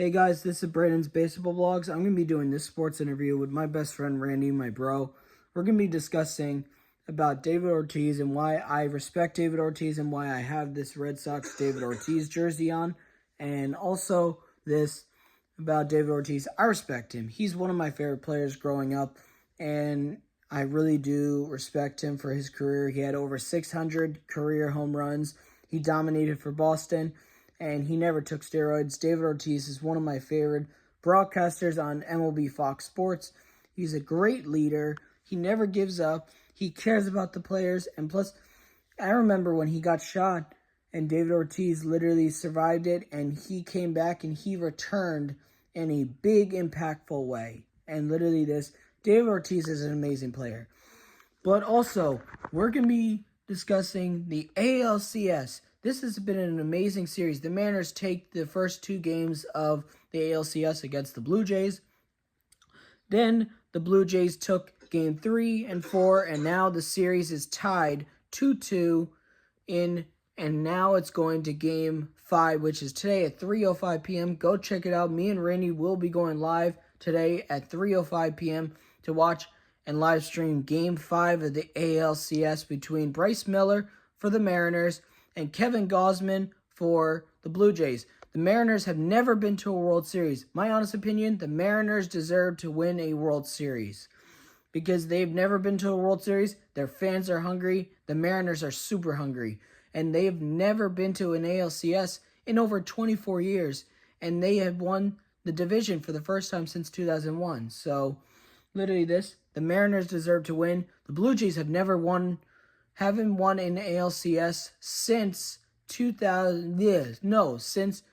Hey guys, this is Brandon's Baseball Vlogs. I'm going to be doing this sports interview with my best friend Randy, my bro. We're going to be discussing about David Ortiz and why I respect David Ortiz and why I have this Red Sox David Ortiz jersey on. And also this about David Ortiz. I respect him. He's one of my favorite players growing up, and I really do respect him for his career. He had over 600 career home runs. He dominated for Boston, and he never took steroids. David Ortiz is one of my favorite broadcasters on MLB Fox Sports. He's a great leader. He never gives up. He cares about the players. And plus, I remember when he got shot, and David Ortiz literally survived it, and he came back and he returned in a big, impactful way. And literally David Ortiz is an amazing player. But also, we're going to be discussing the ALCS. This has been an amazing series. The Mariners take the first two games of the ALCS against the Blue Jays. Then the Blue Jays took game 3 and 4, and now the series is tied 2-2 and now it's going to game 5, which is today at 3:05 p.m. Go check it out. Me and Randy will be going live today at 3:05 p.m. to watch and live stream game 5 of the ALCS between Bryce Miller for the Mariners and Kevin Gausman for the Blue Jays. The Mariners have never been to a World Series. My honest opinion, the Mariners deserve to win a World Series because they've never been to a World Series. Their fans are hungry. The Mariners are super hungry. And they've never been to an ALCS in over 24 years. And they have won the division for the first time since 2001. So, literally the Mariners deserve to win. The Blue Jays haven't won an ALCS since since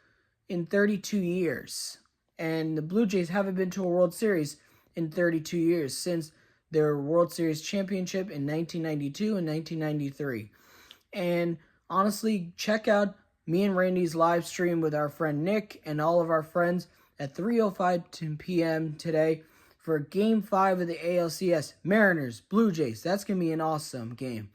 in 32 years. And the Blue Jays haven't been to a World Series in 32 years since their World Series championship in 1992 and 1993. And honestly, check out me and Randy's live stream with our friend Nick and all of our friends at 3:05 p.m. today for Game 5 of the ALCS. Mariners, Blue Jays. That's going to be an awesome game.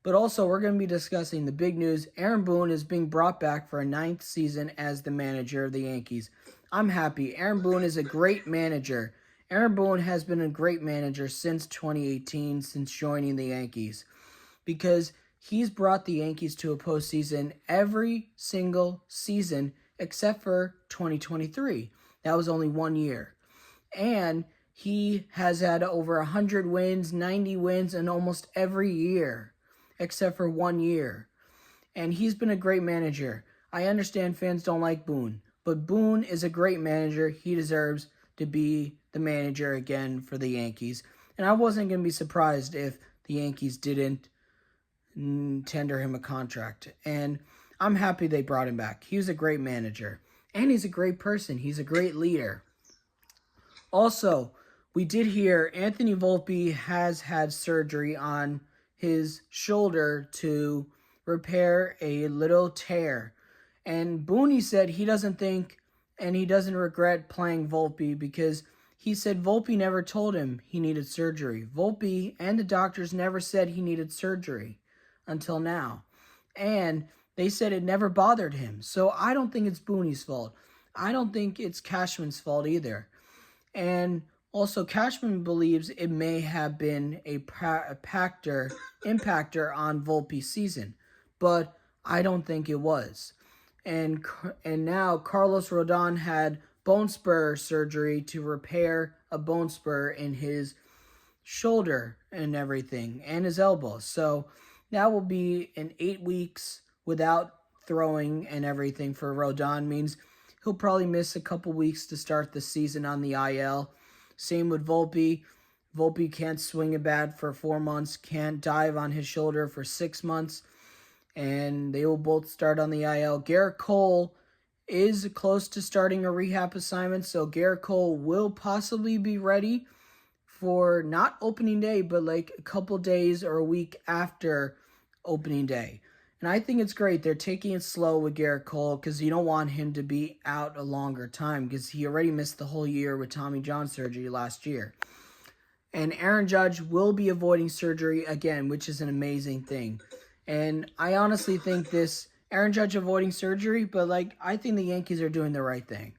But also, we're going to be discussing the big news. Aaron Boone is being brought back for a 9th season as the manager of the Yankees. I'm happy. Aaron Boone is a great manager. Aaron Boone has been a great manager since 2018, since joining the Yankees, because he's brought the Yankees to a postseason every single season except for 2023. That was only 1 year. And he has had over 100 wins, 90 wins in almost every year except for 1 year. And he's been a great manager. I understand fans don't like Boone, but Boone is a great manager. He deserves to be the manager again for the Yankees. And I wasn't going to be surprised if the Yankees didn't tender him a contract. And I'm happy they brought him back. He was a great manager. And he's a great person. He's a great leader. Also, we did hear Anthony Volpe has had surgery on his shoulder to repair a little tear. And Boone said he doesn't think and he doesn't regret playing Volpe because he said Volpe never told him he needed surgery. Volpe and the doctors never said he needed surgery until now. And they said it never bothered him. So I don't think it's Boone's fault. I don't think it's Cashman's fault either. And also, Cashman believes it may have been a impactor on Volpe's season, but I don't think it was. And now Carlos Rodon had bone spur surgery to repair a bone spur in his shoulder and everything, and his elbow. So that will be in 8 weeks without throwing and everything for Rodon. Means he'll probably miss a couple weeks to start the season on the IL. Same with Volpe. Volpe can't swing a bat for 4 months, can't dive on his shoulder for 6 months, and they will both start on the IL. Gerrit Cole is close to starting a rehab assignment, so Gerrit Cole will possibly be ready for not opening day, but like a couple days or a week after opening day. And I think it's great. They're taking it slow with Gerrit Cole because you don't want him to be out a longer time because he already missed the whole year with Tommy John surgery last year. And Aaron Judge will be avoiding surgery again, which is an amazing thing. And I honestly think this Aaron Judge avoiding surgery, but I think the Yankees are doing the right thing.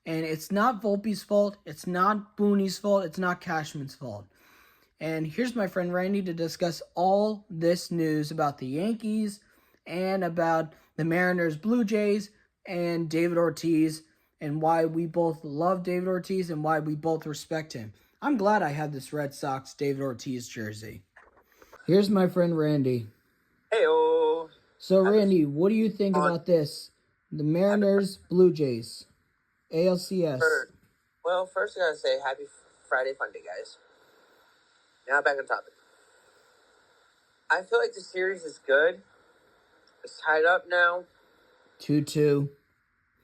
And it's not Volpe's fault. It's not Boone's fault. It's not Cashman's fault. And here's my friend Randy to discuss all this news about the Yankees and about the Mariners, Blue Jays, and David Ortiz, and why we both love David Ortiz and why we both respect him. I'm glad I had this Red Sox David Ortiz jersey. Here's my friend Randy. Heyo. So, Randy, what do you think about this? The Mariners, Blue Jays, ALCS. First I gotta say happy Friday fun day, guys. Now back on topic. I feel like the series is good. It's tied up now. 2-2.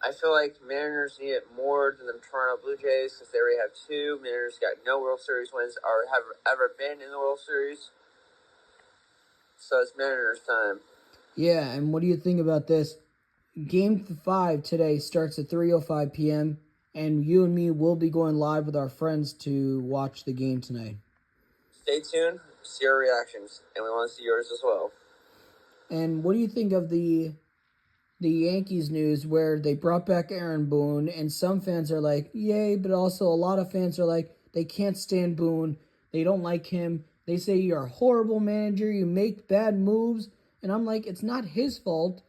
I feel like Mariners need it more than the Toronto Blue Jays because they already have two. Mariners got no World Series wins or have ever been in the World Series. So it's Mariners time. Yeah, and what do you think about this? Game 5 today starts at 3:05 p.m., and you and me will be going live with our friends to watch the game tonight. Stay tuned, see our reactions, and we want to see yours as well. And what do you think of the Yankees news where they brought back Aaron Boone, and some fans are like, yay, but also a lot of fans are like, they can't stand Boone, they don't like him, they say you're a horrible manager, you make bad moves, and I'm like, it's not his fault,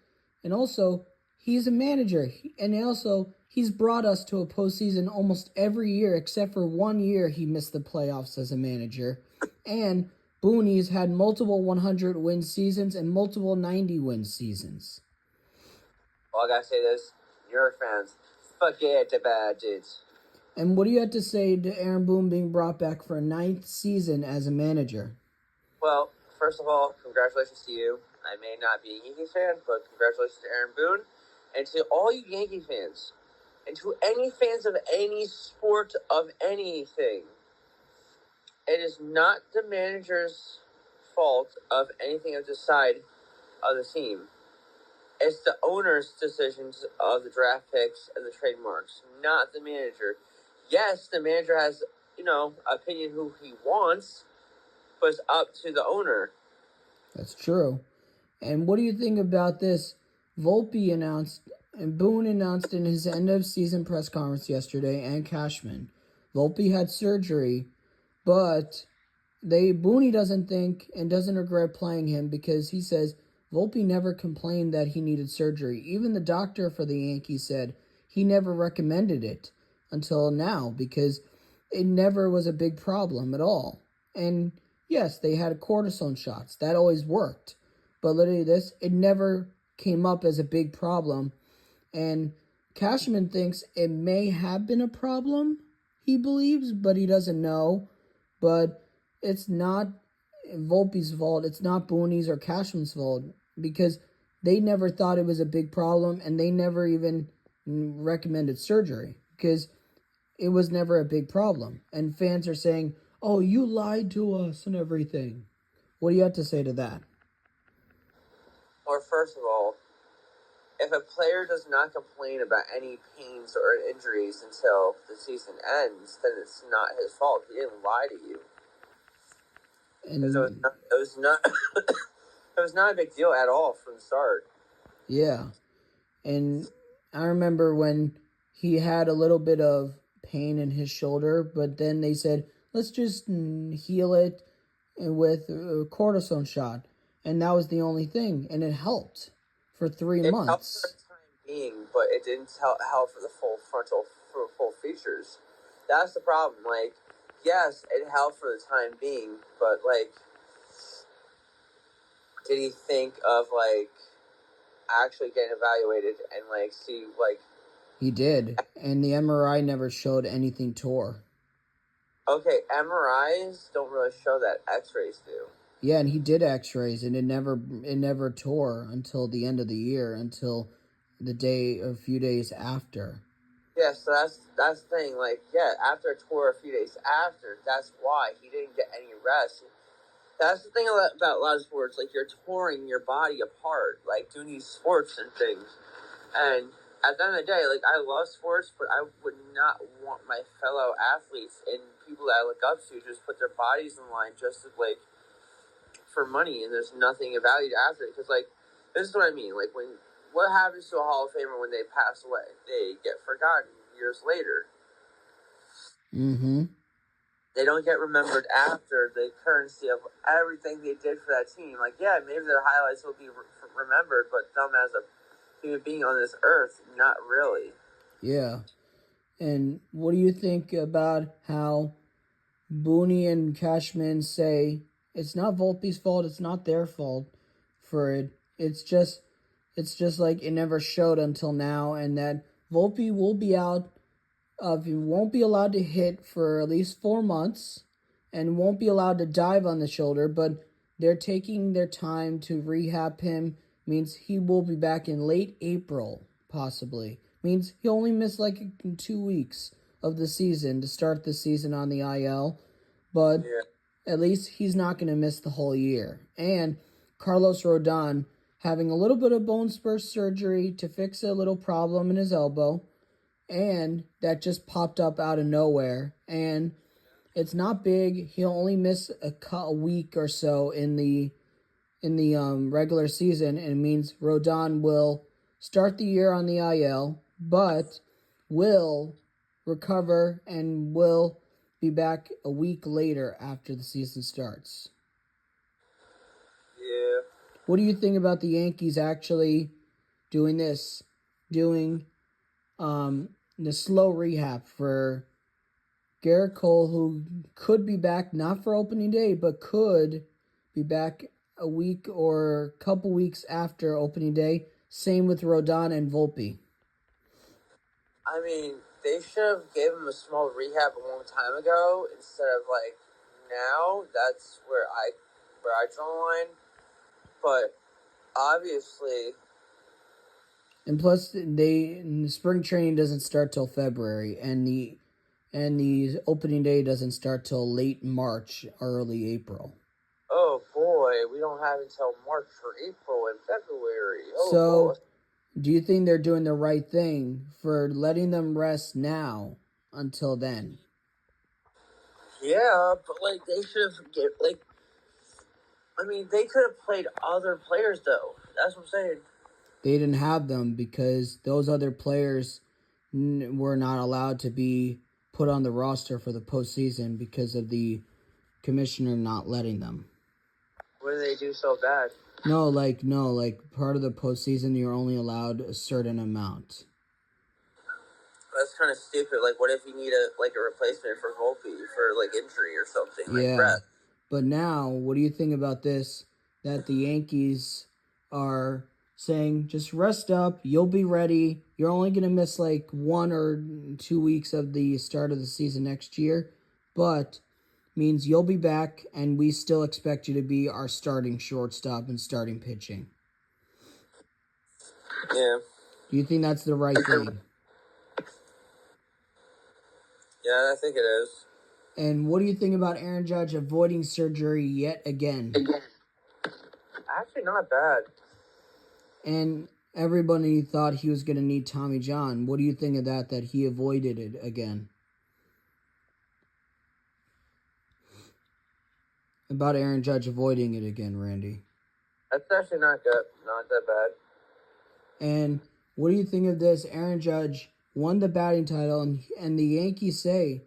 and also, he's a manager, and also, he's brought us to a postseason almost every year, except for 1 year he missed the playoffs as a manager, and Boone's had multiple 100-win seasons and multiple 90-win seasons. Well, I gotta say this, New York fans, forget about it. And what do you have to say to Aaron Boone being brought back for a 9th season as a manager? Well, first of all, congratulations to you. I may not be a Yankee fan, but congratulations to Aaron Boone. And to all you Yankee fans, and to any fans of any sport of anything, it is not the manager's fault of anything of the side of the team. It's the owner's decisions of the draft picks and the trademarks, not the manager. Yes, the manager has, opinion who he wants, but it's up to the owner. That's true. And what do you think about this? Volpe announced, and Boone announced in his end-of-season press conference yesterday, and Cashman, Volpe had surgery, but Boone doesn't think and doesn't regret playing him because he says Volpe never complained that he needed surgery. Even the doctor for the Yankees said he never recommended it until now because it never was a big problem at all. And yes, they had cortisone shots. That always worked. But literally it never came up as a big problem. And Cashman thinks it may have been a problem, he believes, but he doesn't know. But it's not Volpe's fault. It's not Boone's or Cashman's fault because they never thought it was a big problem and they never even recommended surgery because it was never a big problem. And fans are saying, oh, you lied to us and everything. What do you have to say to that? Well, first of all, if a player does not complain about any pains or injuries until the season ends, then it's not his fault. He didn't lie to you. And it was not it was not a big deal at all from the start. Yeah. And I remember when he had a little bit of pain in his shoulder, but then they said, let's just heal it with a cortisone shot. And that was the only thing. And it helped for 3 months. It helped for the time being, but it didn't help for the full features. That's the problem. Like, yes, it helped for the time being, but, like, did he think of, like, actually getting evaluated and, like, see, like... He did, and the MRI never showed anything tore. Okay, MRIs don't really show that. X-rays do. Yeah, and he did X-rays, and it never tore until the end of the year, until a few days after. Yeah, so that's the thing. Like, yeah, after it tore a few days after, that's why he didn't get any rest. That's the thing about a lot of sports. Like, you're touring your body apart, like doing these sports and things. And at the end of the day, like, I love sports, but I would not want my fellow athletes and people that I look up to just put their bodies in line just to, like, for money, and there's nothing of value after it. Because, like, this is what I mean. Like, what happens to a Hall of Famer when they pass away? They get forgotten. years later. Mm-hmm. They don't get remembered after the currency of everything they did for that team. Like, yeah, maybe their highlights will be remembered, but them as a human being on this earth, not really. Yeah. And what do you think about how Boone and Cashman say it's not Volpe's fault, it's not their fault for it. It's just like it never showed until now, and that Volpe will be out he won't be allowed to hit for at least 4 months and won't be allowed to dive on the shoulder, but they're taking their time to rehab him. Means he will be back in late April, possibly. Means he'll only miss like 2 weeks of the season to start the season on the IL, but at least he's not going to miss the whole year. And Carlos Rodon having a little bit of bone spur surgery to fix a little problem in his elbow, and that just popped up out of nowhere. And it's not big. He'll only miss a week or so in the regular season, and it means Rodon will start the year on the IL, but will recover and will be back a week later after the season starts. Yeah. What do you think about the Yankees actually doing this? Doing the slow rehab for Gerrit Cole, who could be back not for opening day, but could be back a week or a couple weeks after opening day. Same with Rodon and Volpe. I mean, they should have gave him a small rehab a long time ago instead of like now. That's where I draw the line. But obviously, and plus spring training doesn't start till February, and the opening day doesn't start till late March, early April. Oh boy, we don't have until March for April and February. Oh, so, do you think they're doing the right thing for letting them rest now until then? Yeah, but like they should have they could have played other players though. That's what I'm saying. They didn't have them because those other players were not allowed to be put on the roster for the postseason because of the commissioner not letting them. What did they do so bad? No, part of the postseason, you're only allowed a certain amount. That's kind of stupid. Like, what if you need a replacement for Volpe for like injury or something? Like Yeah, Brett. But now, what do you think about this? That the Yankees are saying, just rest up, you'll be ready. You're only going to miss like 1 or 2 weeks of the start of the season next year, but means you'll be back, and we still expect you to be our starting shortstop and starting pitching. Yeah. Do you think that's the right thing? Yeah, I think it is. And what do you think about Aaron Judge avoiding surgery yet again? Actually, not bad. And everybody thought he was going to need Tommy John. What do you think of that he avoided it again? About Aaron Judge avoiding it again, Randy. That's actually not good. Not that bad. And what do you think of this? Aaron Judge won the batting title, and the Yankees say,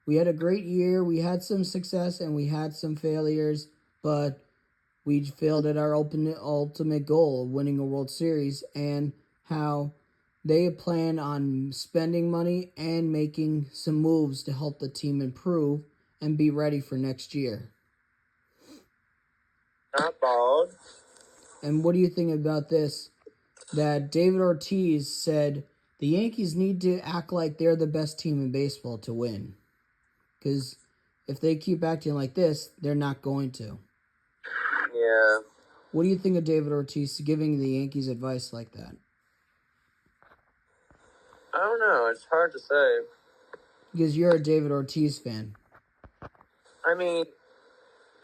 we had a great year, we had some success, and we had some failures, but we failed at our ultimate goal of winning a World Series, and how they plan on spending money and making some moves to help the team improve and be ready for next year. Not bald. And what do you think about this? That David Ortiz said the Yankees need to act like they're the best team in baseball to win. Because if they keep acting like this, they're not going to. Yeah. What do you think of David Ortiz giving the Yankees advice like that? I don't know. It's hard to say. Because you're a David Ortiz fan. I mean,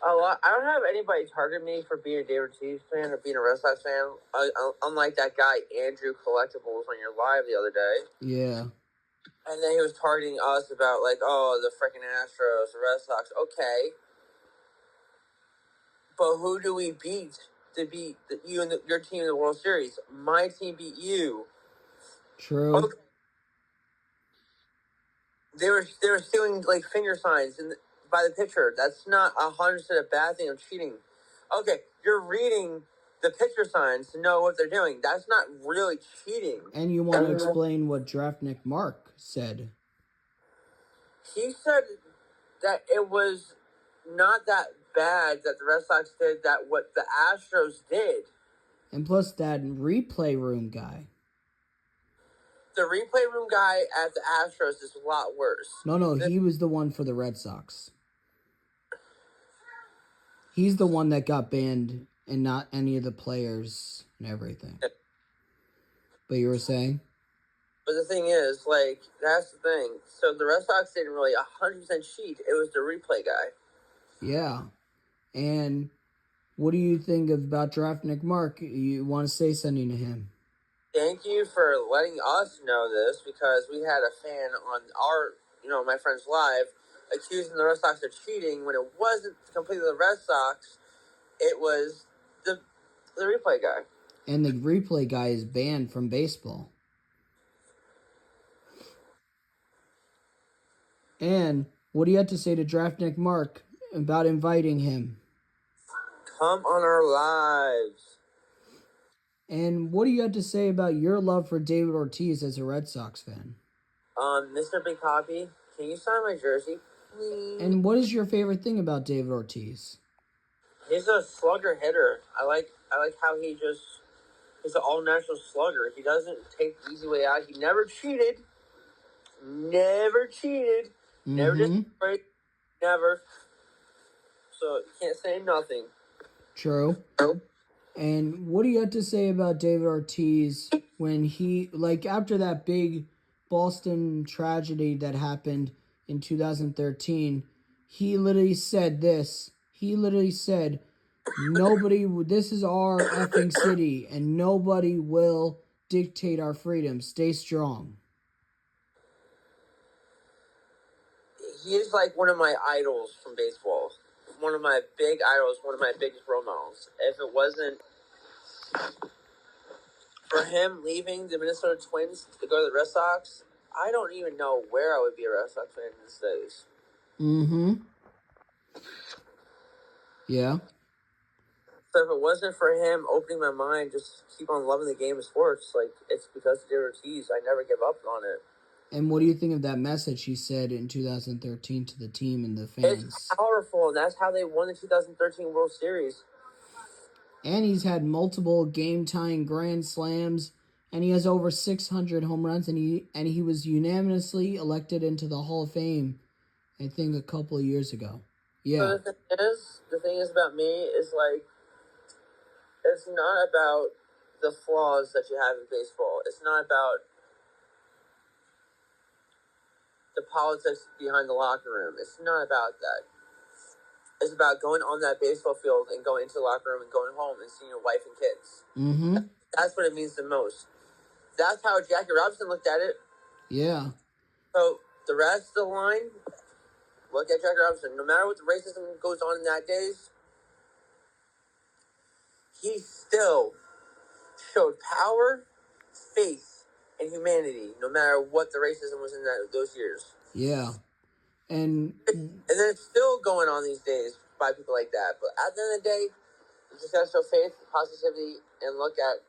I don't have anybody target me for being a David Ortiz fan or being a Red Sox fan. Unlike that guy, Andrew Collectibles, on your live the other day. Yeah. And then he was targeting us about, like, oh, the freaking Astros, the Red Sox. Okay. But who do we beat to beat you and your team in the World Series? My team beat you. True. Okay. They were stealing like finger signs by the pitcher. That's not 100% a bad thing of cheating. Okay, you're reading the pitcher signs to know what they're doing. That's not really cheating. And you want to explain what Draftnik Mark said? He said that it was not that bad that the Red Sox did that what the Astros did. And plus that replay room guy. The replay room guy at the Astros is a lot worse. No, he was the one for the Red Sox. He's the one that got banned and not any of the players and everything. But you were saying? But the thing is, like, that's the thing. So the Red Sox didn't really 100% cheat. It was the replay guy. Yeah. And what do you think about Draftnik Mark? You want to say something to him? Thank you for letting us know this, because we had a fan on our, my friend's live, accusing the Red Sox of cheating when it wasn't completely the Red Sox. It was the replay guy. And the replay guy is banned from baseball. And what do you have to say to Draftnik Mark about inviting him? Come on our lives. And what do you have to say about your love for David Ortiz as a Red Sox fan? Mr. Big Poppy, can you sign my jersey, please? And what is your favorite thing about David Ortiz? He's a slugger hitter. I like how he's an all-national slugger. He doesn't take the easy way out. He never cheated. Never cheated. Never destroyed. Never. So, you can't say nothing. True. And what do you have to say about David Ortiz when he, after that big Boston tragedy that happened in 2013, he literally said this. He literally said, this is our effing city, and nobody will dictate our freedom. Stay strong. He is like one of my idols from baseball. One of my big idols, one of my biggest role models. If it wasn't for him leaving the Minnesota Twins to go to the Red Sox, I don't even know where I would be a Red Sox fan these days. Mm-hmm. Yeah. So if it wasn't for him opening my mind, just keep on loving the game of sports, it's because of David Ortiz. I never give up on it. And what do you think of that message he said in 2013 to the team and the fans? It's powerful, and that's how they won the 2013 World Series. And he's had multiple game-tying grand slams, and he has over 600 home runs, and he was unanimously elected into the Hall of Fame, I think, a couple of years ago. Yeah. So the thing is about me is, it's not about the flaws that you have in baseball. It's not about the politics behind the locker room. It's not about that. It's about going on that baseball field and going into the locker room and going home and seeing your wife and kids. Mm-hmm. That's what it means the most. That's how Jackie Robinson looked at it. Yeah. So the rest of the line, look at Jackie Robinson. No matter what the racism goes on in that days, he still showed power, faith, and humanity, no matter what the racism was in those years. Yeah. And then it's still going on these days by people like that. But at the end of the day, you just got to show faith, positivity, and look at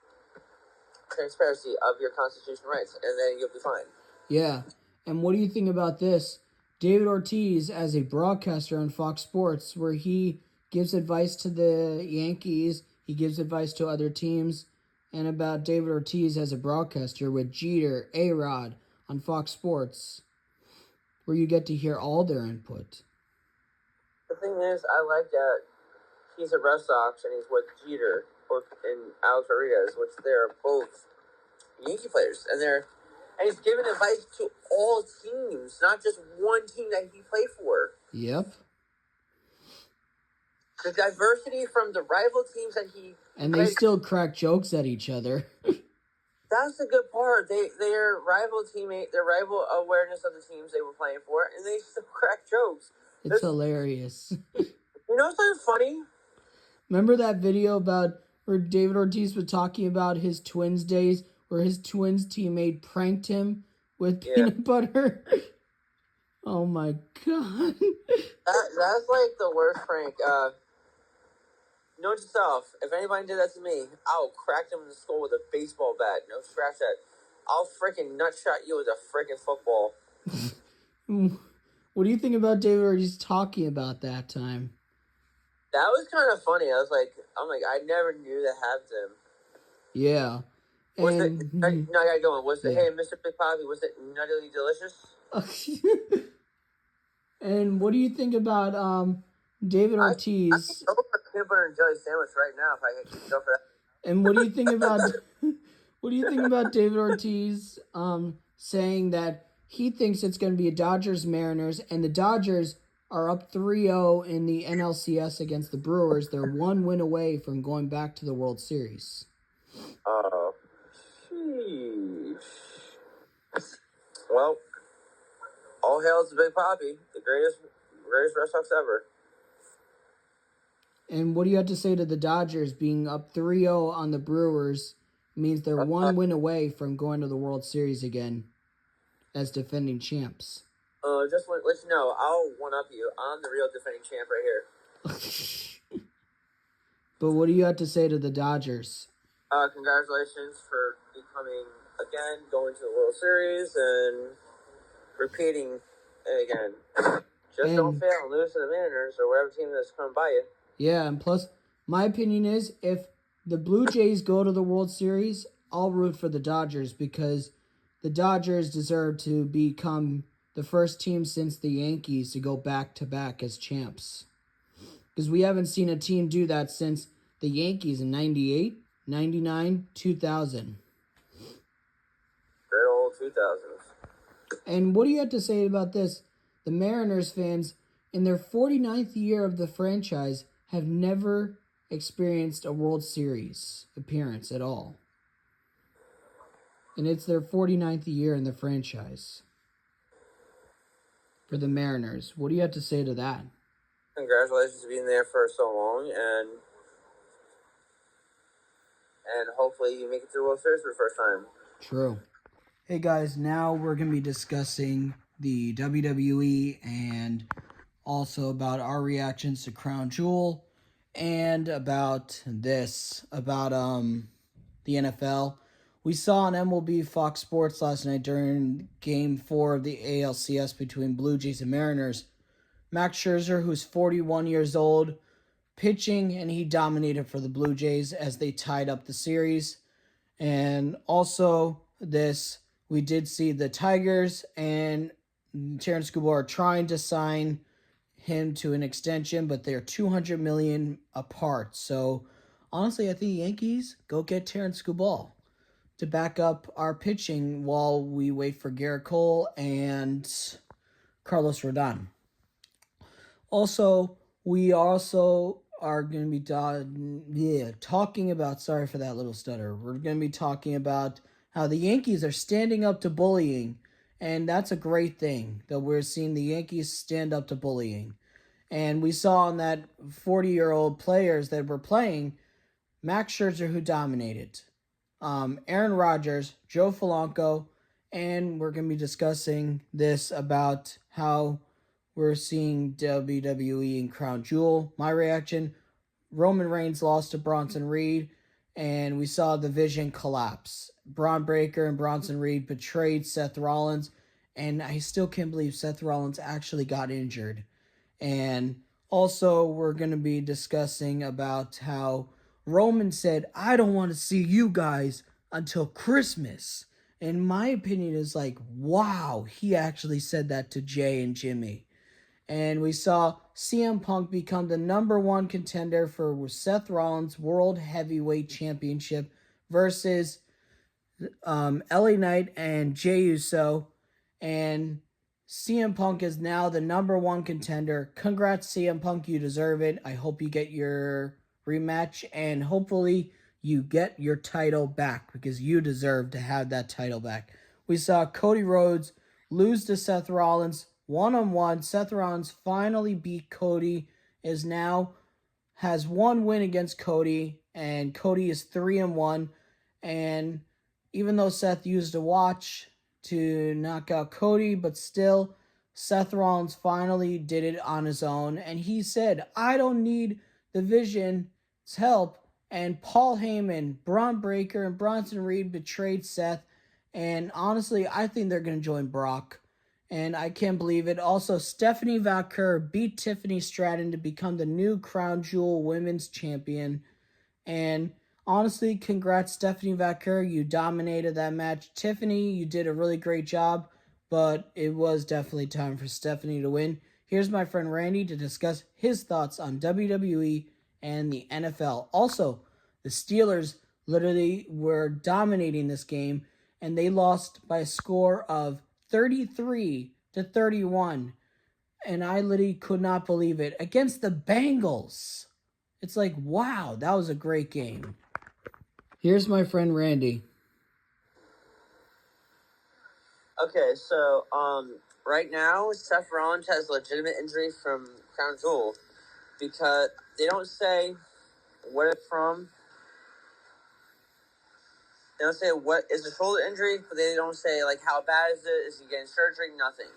transparency of your constitutional rights, and then you'll be fine. Yeah. And what do you think about this? David Ortiz, as a broadcaster on Fox Sports, where he gives advice to the Yankees, he gives advice to other teams, and about David Ortiz as a broadcaster with Jeter, A-Rod on Fox Sports, where you get to hear all their input. The thing is, I like that he's a Red Sox and he's with Jeter and Alex Rodriguez, which they're both Yankee players, and he's giving advice to all teams, not just one team that he played for. Yep. The diversity from the rival teams that he and they still crack jokes at each other. That's the good part. Their rival teammate, their rival awareness of the teams they were playing for, and they still crack jokes. It's hilarious. You know something funny? Remember that video about where David Ortiz was talking about his Twins days, where his Twins teammate pranked him with peanut butter? Oh my god. That's like the worst prank. Note to self, if anybody did that to me, I'll crack them in the skull with a baseball bat. No, scratch that. I'll freaking nutshot you with a freaking football. What do you think about David Ortiz talking about that time? That was kind of funny. I'm like, I never knew that happened. Yeah. Was it? And No, I gotta go on. Was it? yeah. Hey, Mr. Big Poppy, was it nuttily delicious? And what do you think about David Ortiz? I can go for a peanut butter and jelly sandwich right now if I could go for that. And what do you think about David Ortiz saying that he thinks it's going to be a Dodgers Mariners, and the Dodgers are up 3-0 in the NLCS against the Brewers. They're 1 win away from going back to the World Series. Oh, sheesh. Well, all hail to Big Poppy, the greatest Red Sox ever. And what do you have to say to the Dodgers being up 3-0 on the Brewers? Means they're 1 win away from going to the World Series again as defending champs. Just let you know, I'll one-up you. I'm the real defending champ right here. But what do you have to say to the Dodgers? Congratulations for going to the World Series and repeating again. Just don't fail and lose to the Mariners or whatever team that's coming by you. Yeah, and plus, my opinion is if the Blue Jays go to the World Series, I'll root for the Dodgers because the Dodgers deserve to become the first team since the Yankees to go back-to-back as champs. Because we haven't seen a team do that since the Yankees in 98, 99, 2000. Great old 2000s. And what do you have to say about this? The Mariners fans, in their 49th year of the franchise, have never experienced a World Series appearance at all. And it's their 49th year in the franchise. For the Mariners. What do you have to say to that? Congratulations for being there for so long, and hopefully you make it to the World Series for the first time. True. Hey guys, now we're going to be discussing the WWE and also about our reactions to Crown Jewel and about the NFL. We saw on MLB Fox Sports last night during Game 4 of the ALCS between Blue Jays and Mariners. Max Scherzer, who's 41 years old, pitching, and he dominated for the Blue Jays as they tied up the series. And also we did see the Tigers and Terrence Scobo are trying to sign him to an extension, but they're $200 million apart. So honestly, I think the Yankees go get Terrence Scobo to back up our pitching while we wait for Gerrit Cole and Carlos Rodon. Also, we also are going to be talking about, sorry for that little stutter, we're going to be talking about how the Yankees are standing up to bullying, and that's a great thing that we're seeing the Yankees stand up to bullying. And we saw on that 40-year-old players that were playing, Max Scherzer, who dominated, Aaron Rodgers, Joe Polanco, and we're going to be discussing this about how we're seeing WWE and Crown Jewel. My reaction, Roman Reigns lost to Bronson Reed, and we saw the Vision collapse. Braun Breaker and Bronson Reed betrayed Seth Rollins, and I still can't believe Seth Rollins actually got injured. And also, we're going to be discussing about how Roman said, I don't want to see you guys until Christmas. And my opinion is like, wow, he actually said that to Jay and Jimmy. And we saw CM Punk become the #1 contender for Seth Rollins' World Heavyweight Championship versus LA Knight and Jey Uso. And CM Punk is now the #1 contender. Congrats, CM Punk. You deserve it. I hope you get your rematch, and hopefully you get your title back because you deserve to have that title back. We saw Cody Rhodes lose to Seth Rollins 1-on-1. Seth Rollins finally beat Cody, has 1 win against Cody, and Cody is 3-1. And even though Seth used a watch to knock out Cody, but still, Seth Rollins finally did it on his own, and he said, I don't need the Vision's help. And Paul Heyman, Braun Breaker, and Bronson Reed betrayed Seth. And honestly, I think they're going to join Brock. And I can't believe it. Also, Stephanie Valkyr beat Tiffany Stratton to become the new Crown Jewel Women's Champion. And honestly, congrats, Stephanie Valkyr. You dominated that match. Tiffany, you did a really great job, but it was definitely time for Stephanie to win. Here's my friend Randy to discuss his thoughts on WWE and the NFL. Also, the Steelers literally were dominating this game, and they lost by a score of 33-31. And I literally could not believe it. Against the Bengals. It's like, wow, that was a great game. Here's my friend Randy. Okay, so right now Seth Rollins has legitimate injury from Crown Jewel because they don't say what it's from. They don't say what is the shoulder injury, but they don't say like how bad is it? Is he getting surgery? Nothing.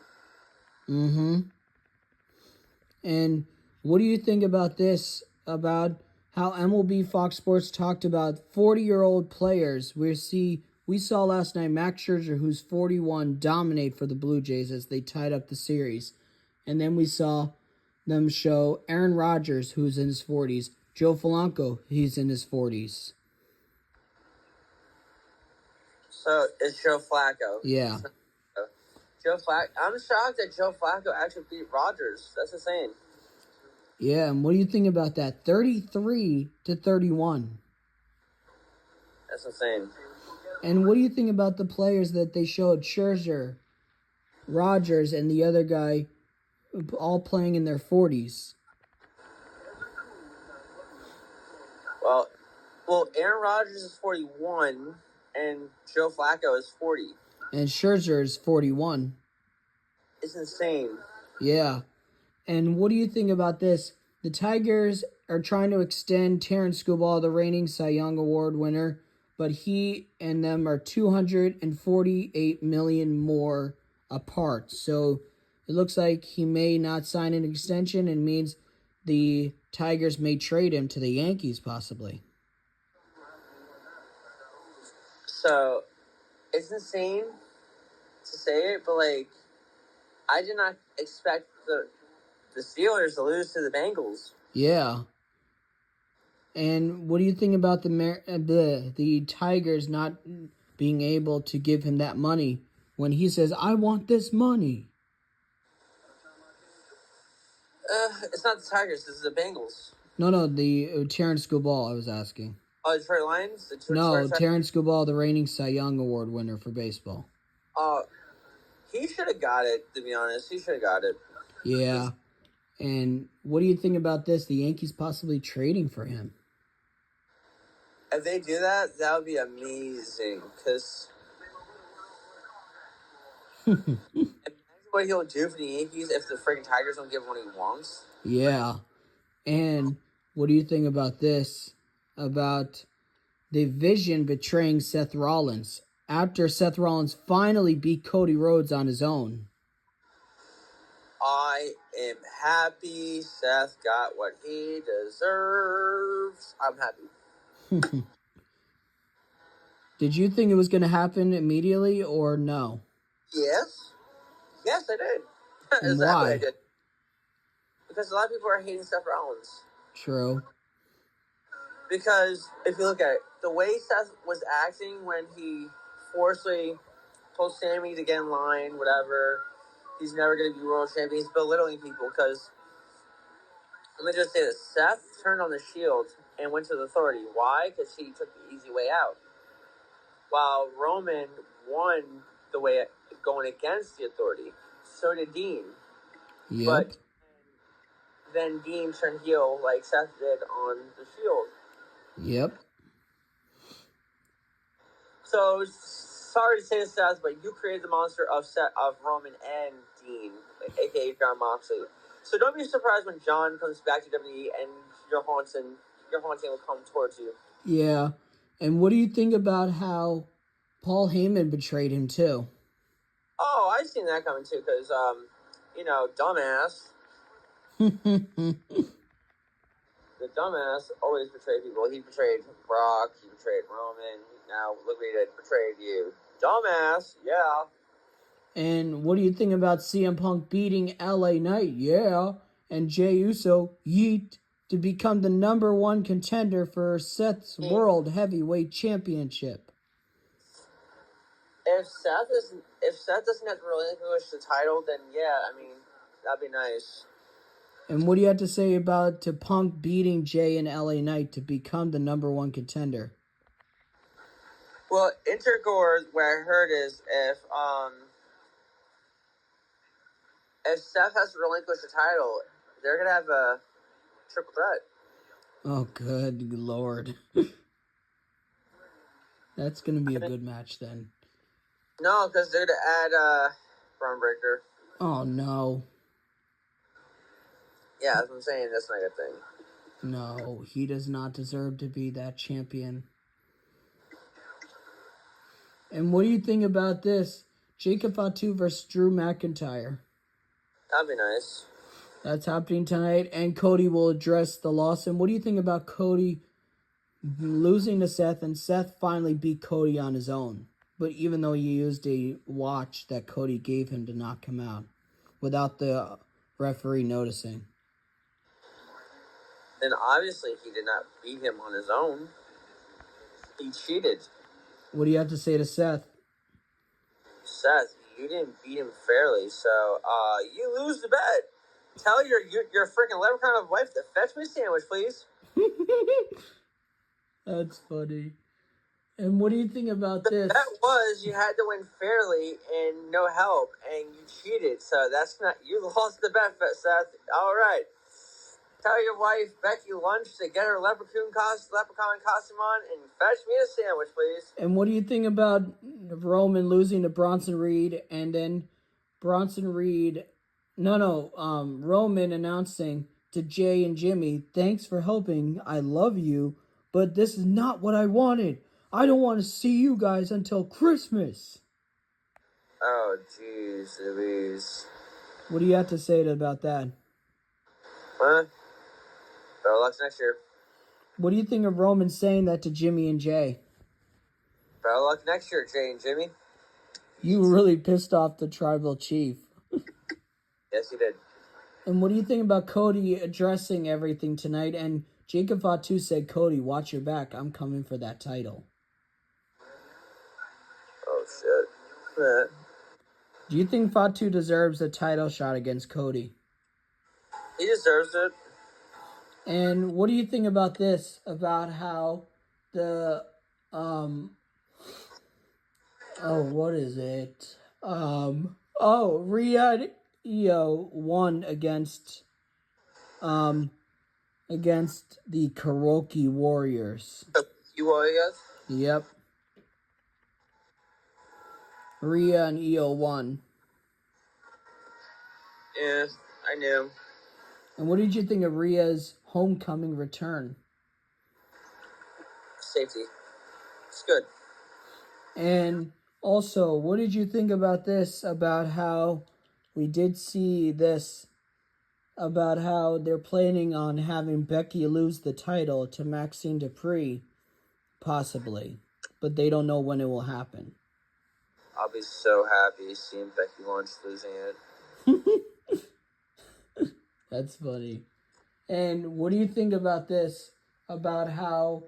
And what do you think about this? About how MLB Fox Sports talked about 40-year-old players. We saw last night Max Scherzer, who's 41, dominate for the Blue Jays as they tied up the series. And then we saw them show Aaron Rodgers, who's in his 40s. Joe Flacco, he's in his 40s. So it's Joe Flacco. Yeah. Joe Flacco. I'm shocked that Joe Flacco actually beat Rodgers. That's insane. Yeah, and what do you think about that? 33-31. That's insane. And what do you think about the players that they showed? Scherzer, Rodgers, and the other guy all playing in their 40s. Well, Aaron Rodgers is 41, and Joe Flacco is 40. And Scherzer is 41. It's insane. Yeah. And what do you think about this? The Tigers are trying to extend Terrence Skubal, the reigning Cy Young Award winner, but he and them are $248 million more apart. So it looks like he may not sign an extension, and means the Tigers may trade him to the Yankees possibly. So it's insane to say it, but like I did not expect the Steelers to lose to the Bengals. Yeah. And what do you think about the Tigers not being able to give him that money when he says, I want this money? It's not the Tigers. This is the Bengals. No, the Terrence Skubal, I was asking. Oh, Detroit Lions? Terrence Skubal, the reigning Cy Young Award winner for baseball. He should have got it, to be honest. He should have got it. Yeah. And what do you think about this? The Yankees possibly trading for him. If they do that, that would be amazing. Because imagine what he'll do for the Yankees if the freaking Tigers don't give him what he wants. Yeah. And what do you think about this? About the Vision betraying Seth Rollins after Seth Rollins finally beat Cody Rhodes on his own. I am happy Seth got what he deserves. I'm happy. Did you think it was going to happen immediately or no? Yes. Yes, I did. Exactly. Why? I did. Because a lot of people are hating Seth Rollins. True. Because if you look at it, the way Seth was acting when he forcibly told Sammy to get in line, whatever, he's never going to be world champion. He's belittling people because, let me just say this, Seth turned on the Shield and went to the Authority. Why? Because he took the easy way out. While Roman won the way going against the Authority. So did Dean. Yep. But then Dean turned heel like Seth did on the Shield. Yep. So, sorry to say this, Seth, but you created the monster of Roman and Dean, a.k.a. John Moxley. So don't be surprised when John comes back to WWE and your haunting will come towards you. Yeah. And what do you think about how Paul Heyman betrayed him, too? Oh, I've seen that coming, too, because dumbass. The dumbass always betrayed people. He betrayed Brock. He betrayed Roman. Now look what he did. Betrayed you. Dumbass. Yeah. And what do you think about CM Punk beating LA Knight? Yeah. And Jey Uso, yeet, to become the #1 contender for Seth's World Heavyweight Championship. If Seth doesn't have to relinquish the title, then yeah, I mean, that'd be nice. And what do you have to say about to Punk beating Jey and LA Knight to become the #1 contender? Well, Intergore, what I heard is if Seth has to relinquish the title, they're gonna have a triple threat. Oh, good Lord. That's gonna be a good match then. No, because they're gonna add Braun Breaker. Oh no. Yeah, that's what I'm saying. That's not a good thing. No, he does not deserve to be that champion. And what do you think about this? Jacob Fatu versus Drew McIntyre. That'd be nice. That's happening tonight, and Cody will address the loss. And what do you think about Cody losing to Seth, and Seth finally beat Cody on his own? But even though he used a watch that Cody gave him to knock him out, without the referee noticing. Then obviously he did not beat him on his own. He cheated. What do you have to say to Seth? Seth, you didn't beat him fairly, so you lose the bet. Tell your freaking leprechaun of wife to fetch me a sandwich, please. That's funny. And what do you think about this? The bet was you had to win fairly and no help, and you cheated. So that's not, you lost the bet, Seth. All right. Tell your wife Becky Lunch to get her leprechaun costume on and fetch me a sandwich, please. And what do you think about Roman losing to Bronson Reed, and then Roman announcing to Jay and Jimmy, "Thanks for helping. I love you, but this is not what I wanted. I don't want to see you guys until Christmas." Oh, jeez Louise. What do you have to say about that? Huh? Better luck next year. What do you think of Roman saying that to Jimmy and Jay? Better luck next year, Jay and Jimmy. You really pissed off the tribal chief. Yes, you did. And what do you think about Cody addressing everything tonight? And Jacob Fatu said, "Cody, watch your back. I'm coming for that title." Oh, shit. Do you think Fatu deserves a title shot against Cody? He deserves it. And what do you think about this? About how the what is it? Riyadh EO won against the Karaoke Warriors. You Warriors? Yep. Rhea and EO won. Yeah, I knew. And what did you think of Rhea's homecoming return? Safety. It's good. And also, what did you think about this? About how we did see this, about how they're planning on having Becky lose the title to Maxine Dupree, possibly. But they don't know when it will happen. I'll be so happy seeing Becky Lynch losing it. That's funny. And what do you think about this? About how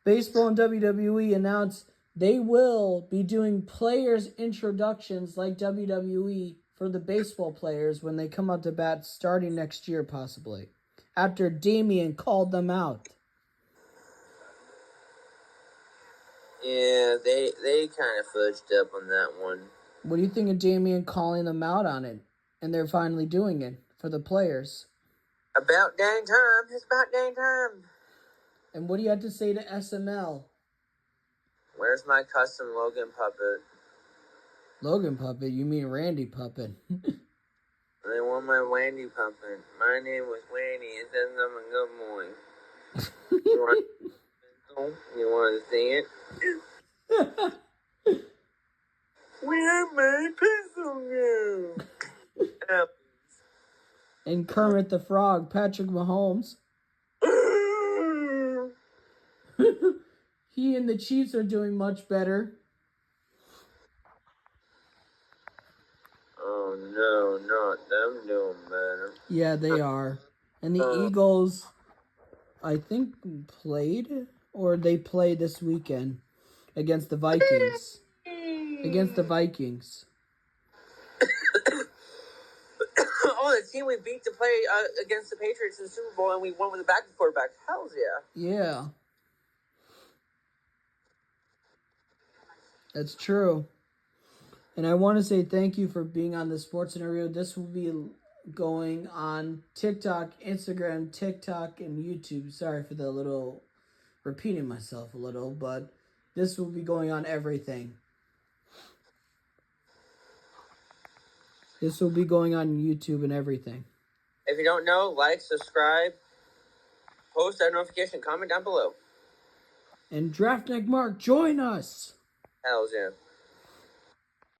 baseball and WWE announced they will be doing players' introductions like WWE for the baseball players when they come out to bat starting next year, possibly. After Damian called them out. Yeah, they kind of fudged up on that one. What do you think of Damian calling them out on it? And they're finally doing it for the players. About dang time. It's about dang time. And what do you have to say to SML? Where's my custom Logan puppet? Logan puppet? You mean Randy puppet? I want my Wendy puppet. My name was Wendy. It says I'm a good boy. You want to sing it? Where my pencil go? And Kermit the Frog, Patrick Mahomes. He and the Chiefs are doing much better. Oh, no, not them doing better. Yeah, they are. And the Eagles, I think, played, or they play this weekend against the Vikings. Against the Vikings. Oh, the team we beat to play against the Patriots in the Super Bowl, and we won with a backup quarterback. Hells yeah. Yeah. That's true. And I want to say thank you for being on the Sports Scenario. This will be going on TikTok, Instagram, TikTok, and YouTube. Sorry for the little repeating myself a little, but this will be going on everything. This will be going on YouTube and everything. If you don't know, like, subscribe, post that notification, comment down below. And Draftneck Mark, join us. Hells yeah.